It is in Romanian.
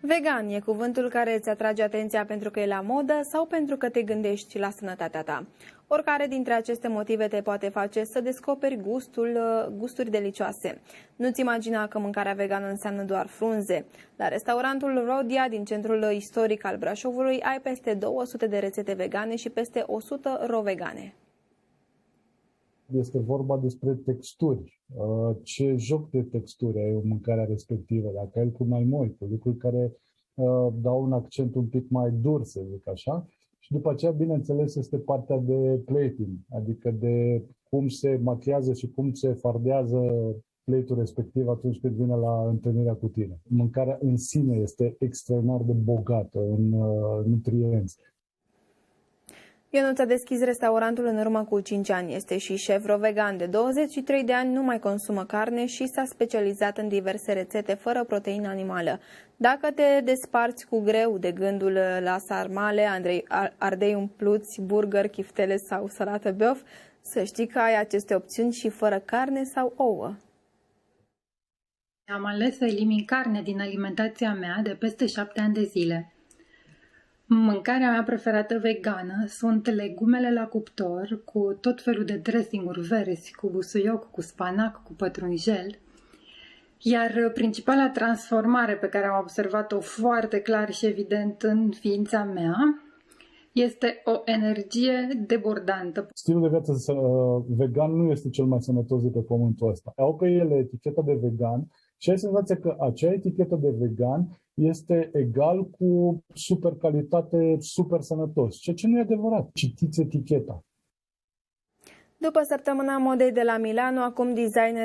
Vegan e cuvântul care îți atrage atenția pentru că e la modă sau pentru că te gândești la sănătatea ta. Oricare dintre aceste motive te poate face să descoperi gusturi delicioase. Nu-ți imagina că mâncarea vegană înseamnă doar frunze. La restaurantul Rodia din centrul istoric al Brașovului ai peste 200 de rețete vegane și peste 100 ro-vegane. Este vorba despre texturi. Ce joc de texturi ai în mâncarea respectivă, dacă ai cu mai mult, cu lucruri care dau un accent un pic mai dur, să zic așa. Și după aceea, bineînțeles, este partea de plating, adică de cum se machiază și cum se fardează plate-ul respectiv atunci când vine la întâlnirea cu tine. Mâncarea în sine este extraordinar de bogată în nutrienți. Ionuț a deschis restaurantul în urmă cu 5 ani. Este și șef ro-vegan. De 23 de ani nu mai consumă carne și s-a specializat în diverse rețete fără proteină animală. Dacă te desparți cu greu de gândul la sarmale, ardei umpluți, burger, chiftele sau salată băf, să știi că ai aceste opțiuni și fără carne sau ouă. Am ales să elimin carne din alimentația mea de peste 7 ani de zile. Mâncarea mea preferată vegană sunt legumele la cuptor cu tot felul de dressing-uri verzi, cu busuioc, cu spanac, cu pătrunjel. Iar principala transformare pe care am observat-o foarte clar și evident în ființa mea este o energie debordantă. Stilul de viață vegan nu este cel mai sănătos de pe pământul ăsta. Au pe ele eticheta de vegan și ai senzația că acea etichetă de vegan este egal cu super calitate, super sănătos, ceea ce nu e adevărat. Citiți eticheta. După săptămâna modei de la Milano, acum designer